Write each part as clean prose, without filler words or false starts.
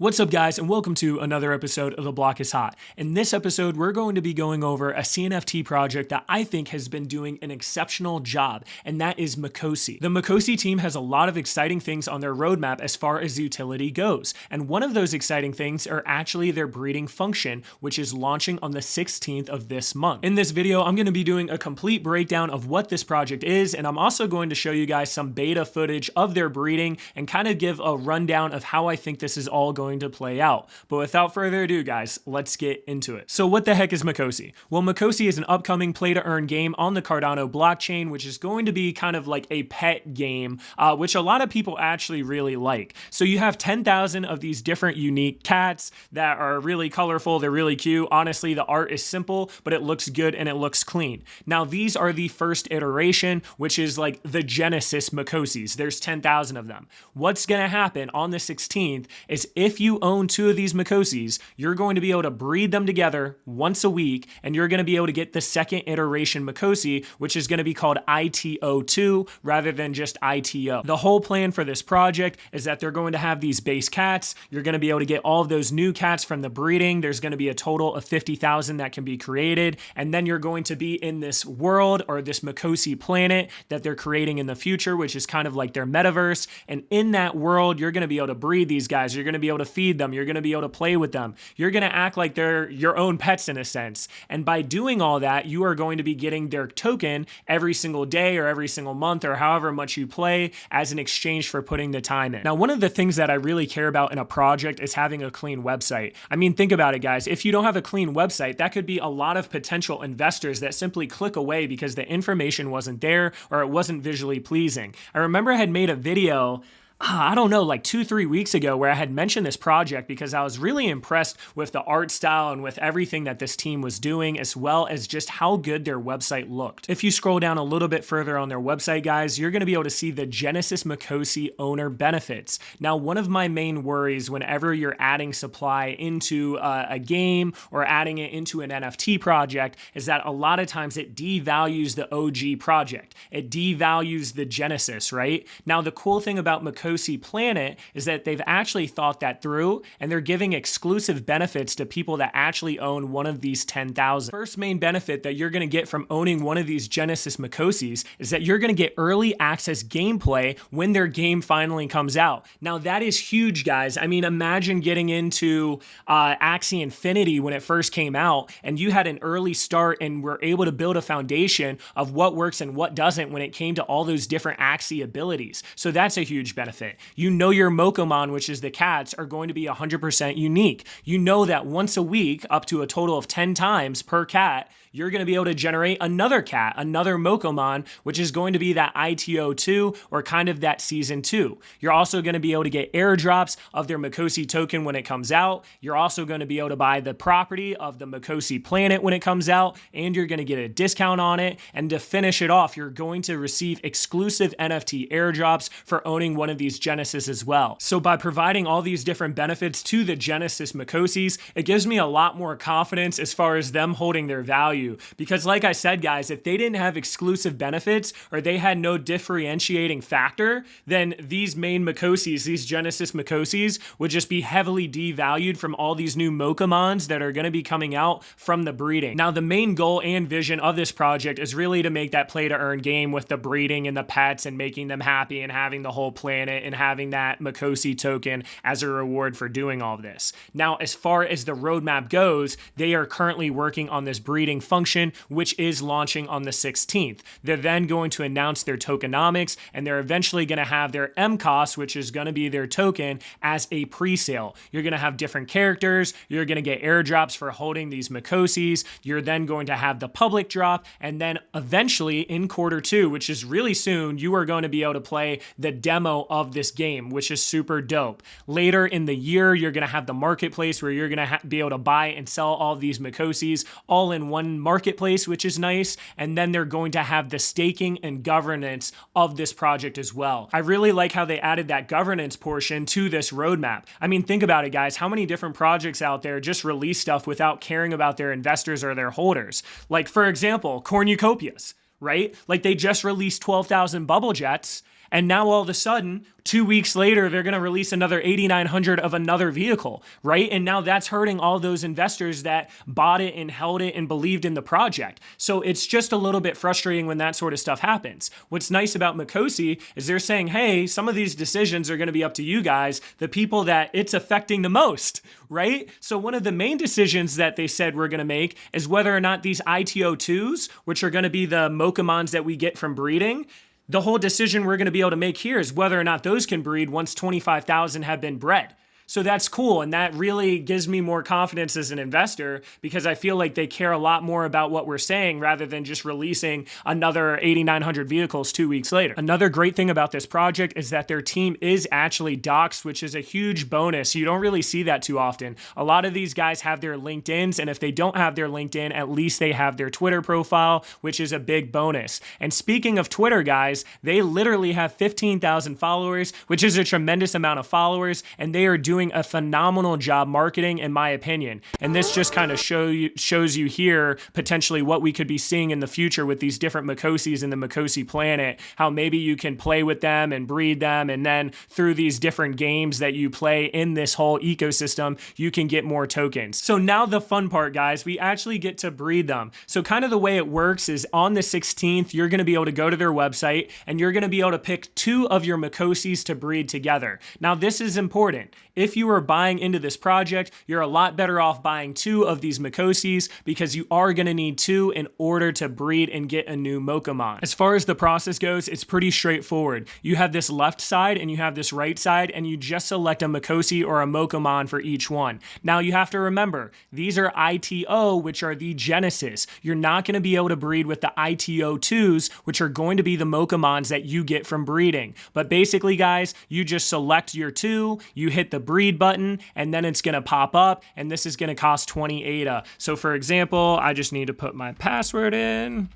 What's up guys, and welcome to another episode of The Block is Hot. In this episode, we're going to be going over a CNFT project that I think has been doing an exceptional job, and that is Mocossi. The Mocossi team has a lot of exciting things on their roadmap as far as utility goes, and one of those exciting things are actually their breeding function, which is launching on the 16th of this month. In this video, I'm going to be doing a complete breakdown of what this project is, and I'm also going to show you guys some beta footage of their breeding and kind of give a rundown of how I think this is all going to play out. But without further ado, guys, let's get into it. So what the heck is Mocossi? Well, Mocossi is an upcoming play to earn game on the Cardano blockchain, which is going to be kind of like a pet game, which a lot of people actually really like. So you have 10,000 of these different unique cats that are really colorful. They're really cute. Honestly, the art is simple, but it looks good and it looks clean. Now, these are the first iteration, which is like the Genesis Mocossis. There's 10,000 of them. What's going to happen on the 16th is if you own two of these Mocossis, you're going to be able to breed them together once a week, and you're going to be able to get the second iteration Mocossi, which is going to be called ITO2 rather than just ITO. The whole plan for this project is that they're going to have these base cats. You're going to be able to get all of those new cats from the breeding. There's going to be a total of 50,000 that can be created, and then you're going to be in this world or this Mocossi planet that they're creating in the future, which is kind of like their metaverse. And in that world, you're going to be able to breed these guys. You're going to be able to feed them. You're going to be able to play with them. You're going to act like they're your own pets in a sense. And by doing all that, you are going to be getting their token every single day or every single month or however much you play as an exchange for putting the time in. Now, one of the things that I really care about in a project is having a clean website. I mean, think about it, guys. If you don't have a clean website, that could be a lot of potential investors that simply click away because the information wasn't there or it wasn't visually pleasing. I remember I had made a video I don't know, like 2-3 weeks ago where I had mentioned this project because I was really impressed with the art style and with everything that this team was doing, as well as just how good their website looked. If you scroll down a little bit further on their website, guys, you're going to be able to see the Genesis Mocossi owner benefits. Now, one of my main worries whenever you're adding supply into a game or adding it into an NFT project is that a lot of times it devalues the OG project. It devalues the Genesis, right? Now, the cool thing about Mocossi Planet is that they've actually thought that through, and they're giving exclusive benefits to people that actually own one of these 10,000. First main benefit that you're going to get from owning one of these Genesis Mocossis is that you're going to get early access gameplay when their game finally comes out. Now, that is huge, guys. I mean, imagine getting into Axie Infinity when it first came out, and you had an early start and were able to build a foundation of what works and what doesn't when it came to all those different Axie abilities. So that's a huge benefit. You know your Mocomon, which is the cats, are going to be 100% unique. You know that once a week, up to a total of 10 times per cat, you're going to be able to generate another cat, another Mocomon, which is going to be that ITO2 or kind of that Season 2. You're also going to be able to get airdrops of their Mocossi token when it comes out. You're also going to be able to buy the property of the Mocossi planet when it comes out, and you're going to get a discount on it. And to finish it off, you're going to receive exclusive NFT airdrops for owning one of these Genesis as well. So by providing all these different benefits to the Genesis Mocossis, it gives me a lot more confidence as far as them holding their value. Because like I said, guys, if they didn't have exclusive benefits or they had no differentiating factor, then these main Mocossis, these Genesis Mocossis, would just be heavily devalued from all these new Mocomons that are going to be coming out from the breeding. Now, the main goal and vision of this project is really to make that play to earn game with the breeding and the pets and making them happy and having the whole planet and having that Mocossi token as a reward for doing all of this. Now, as far as the roadmap goes, they are currently working on this breeding function, which is launching on the 16th. They're then going to announce their tokenomics, and they're eventually going to have their MCOS, which is going to be their token, as a pre-sale. You're going to have different characters. You're going to get airdrops for holding these Mocossis. You're then going to have the public drop, and then eventually in Q2, which is really soon, you are going to be able to play the demo of this game, which is super dope. Later in the year, you're going to have the marketplace where you're going to be able to buy and sell all these Mocossis all in one marketplace, which is nice. And then they're going to have the staking and governance of this project as well. I really like how they added that governance portion to this roadmap. I mean, think about it, guys. How many different projects out there just release stuff without caring about their investors or their holders? Like, for example, Cornucopias, right? Like, they just released 12,000 bubble jets, And now all of a sudden, 2 weeks later, they're going to release another 8,900 of another vehicle, right? And now that's hurting all those investors that bought it and held it and believed in the project. So it's just a little bit frustrating when that sort of stuff happens. What's nice about Mocossi is they're saying, hey, some of these decisions are going to be up to you guys, the people that it's affecting the most, right? So one of the main decisions that they said we're going to make is whether or not these ITO2s, which are going to be the Mocomons that we get from breeding, the whole decision we're going to be able to make here is whether or not those can breed once 25,000 have been bred. So that's cool, and that really gives me more confidence as an investor because I feel like they care a lot more about what we're saying rather than just releasing another 8,900 vehicles 2 weeks later. Another great thing about this project is that their team is actually doxed, which is a huge bonus. You don't really see that too often. A lot of these guys have their LinkedIns, and if they don't have their LinkedIn, at least they have their Twitter profile, which is a big bonus. And speaking of Twitter, guys, they literally have 15,000 followers, which is a tremendous amount of followers, and they are doing a phenomenal job marketing, in my opinion. And this just kind of shows you here potentially what we could be seeing in the future with these different Mocossis in the Mocossi planet, how maybe you can play with them and breed them, and then through these different games that you play in this whole ecosystem, you can get more tokens. So now the fun part, guys, we actually get to breed them. So kind of the way it works is on the 16th, you're going to be able to go to their website and you're going to be able to pick 2 of your Mocossis to breed together. Now this is important. If you are buying into this project, you're a lot better off buying 2 of these Mocossis because you are going to need 2 in order to breed and get a new Mocomon. As far as the process goes, it's pretty straightforward. You have this left side and you have this right side, and you just select a Mocossi or a Mocomon for each one. Now you have to remember, these are ITO, which are the Genesis. You're not going to be able to breed with the ITO2s, which are going to be the Mocomons that you get from breeding. But basically, guys, you just select your 2, you hit the breed button, and then it's going to pop up, and this is going to cost 20 ADA. So for example, I just need to put my password in.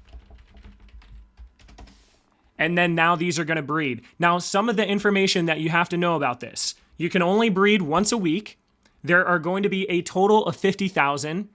And then now these are going to breed. Now, some of the information that you have to know about this. You can only breed once a week. There are going to be a total of 50,000,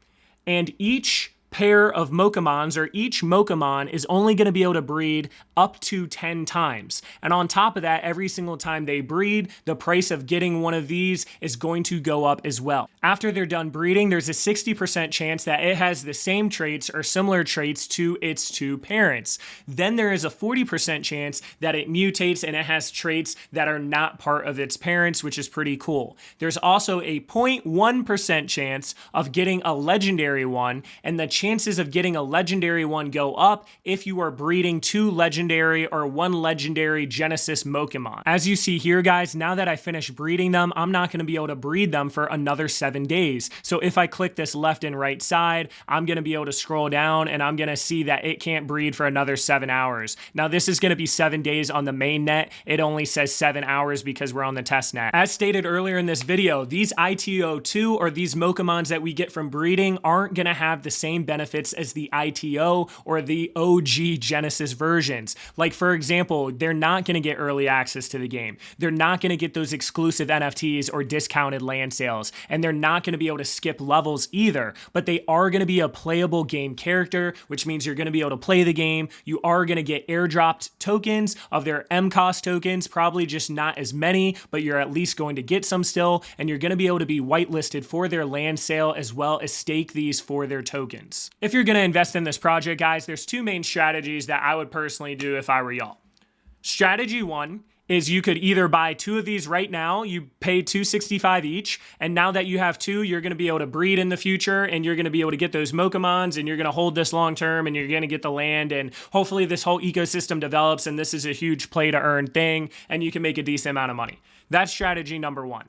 and each pair of Mocomons, or each Mocomon, is only going to be able to breed up to 10 times. And on top of that, every single time they breed, the price of getting one of these is going to go up as well. After they're done breeding, there's a 60% chance that it has the same traits or similar traits to its 2 parents. Then there is a 40% chance that it mutates and it has traits that are not part of its parents, which is pretty cool. There's also a 0.1% chance of getting a legendary one, and the chances of getting a legendary one go up if you are breeding 2 legendary or 1 legendary Genesis Mocomon. As you see here, guys, now that I finished breeding them, I'm not going to be able to breed them for another 7 days. So if I click this left and right side, I'm going to be able to scroll down and I'm going to see that it can't breed for another 7 hours. Now this is going to be 7 days on the main net. It only says 7 hours because we're on the test net. As stated earlier in this video, these ITO2 or these Mocomons that we get from breeding aren't going to have the same benefits as the ITO or the OG Genesis versions. Like for example, they're not going to get early access to the game. They're not going to get those exclusive NFTs or discounted land sales, and they're not going to be able to skip levels either, but they are going to be a playable game character, which means you're going to be able to play the game. You are going to get airdropped tokens of their MCOS tokens, probably just not as many, but you're at least going to get some still, and you're going to be able to be whitelisted for their land sale as well as stake these for their tokens. If you're going to invest in this project, guys, there's 2 main strategies that I would personally do if I were y'all. Strategy 1 is you could either buy 2 of these right now, you pay $265 each, and now that you have 2, you're going to be able to breed in the future, and you're going to be able to get those Mocomons, and you're going to hold this long term, and you're going to get the land, and hopefully this whole ecosystem develops, and this is a huge play to earn thing, and you can make a decent amount of money. That's strategy number 1.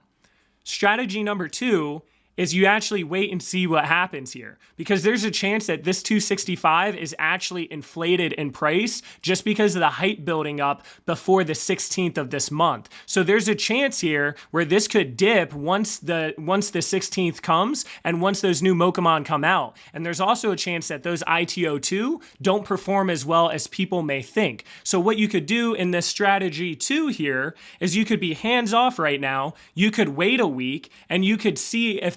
Strategy number 2 is you actually wait and see what happens here, because there's a chance that this 265 is actually inflated in price just because of the hype building up before the 16th of this month. So there's a chance here where this could dip once the 16th comes and once those new Mocomon come out. And there's also a chance that those ITO2 don't perform as well as people may think. So what you could do in this strategy 2 here is you could be hands off right now. You could wait a week and you could see if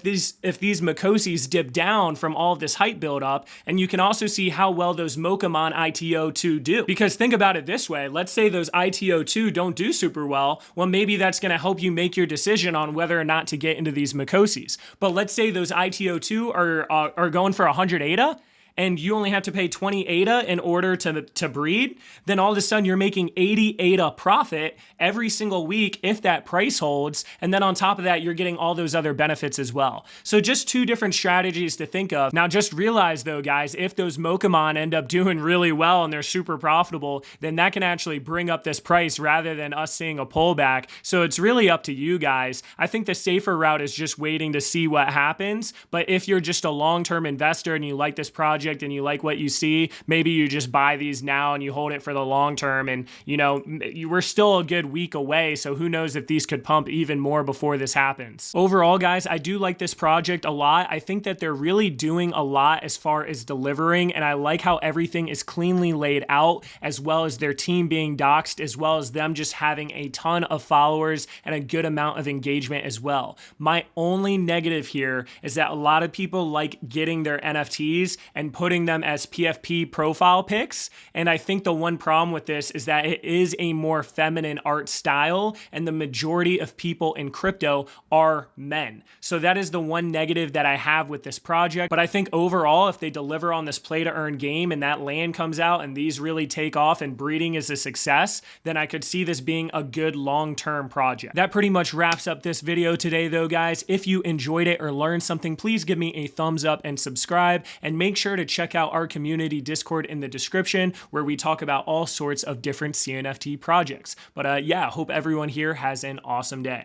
these Mocossis dip down from all of this hype buildup, and you can also see how well those Mocomon ITO2 do. Because think about it this way, let's say those ITO2 don't do super well, well maybe that's going to help you make your decision on whether or not to get into these Mocossis. But let's say those ITO2 are going for 100 ADA, and you only have to pay 20 ADA in order to breed, then all of a sudden you're making 80 ADA profit every single week if that price holds. And then on top of that, you're getting all those other benefits as well. So just two different strategies to think of. Now just realize though, guys, if those Mocomon end up doing really well and they're super profitable, then that can actually bring up this price rather than us seeing a pullback. So it's really up to you guys. I think the safer route is just waiting to see what happens. But if you're just a long-term investor and you like this project, and you like what you see, maybe you just buy these now and you hold it for the long term. And you know, we're still a good week away, so who knows if these could pump even more before this happens. Overall, guys, I do like this project a lot. I think that they're really doing a lot as far as delivering, and I like how everything is cleanly laid out, as well as their team being doxed, as well as them just having a ton of followers and a good amount of engagement as well. My only negative here is that a lot of people like getting their NFTs and putting them as PFP profile pics. And I think the one problem with this is that it is a more feminine art style, and the majority of people in crypto are men. So that is the one negative that I have with this project. But I think overall, if they deliver on this play to earn game and that land comes out and these really take off and breeding is a success, then I could see this being a good long-term project. That pretty much wraps up this video today though, guys. If you enjoyed it or learned something, please give me a thumbs up and subscribe, and make sure to check out our community Discord in the description, where we talk about all sorts of different CNFT projects. But yeah, hope everyone here has an awesome day.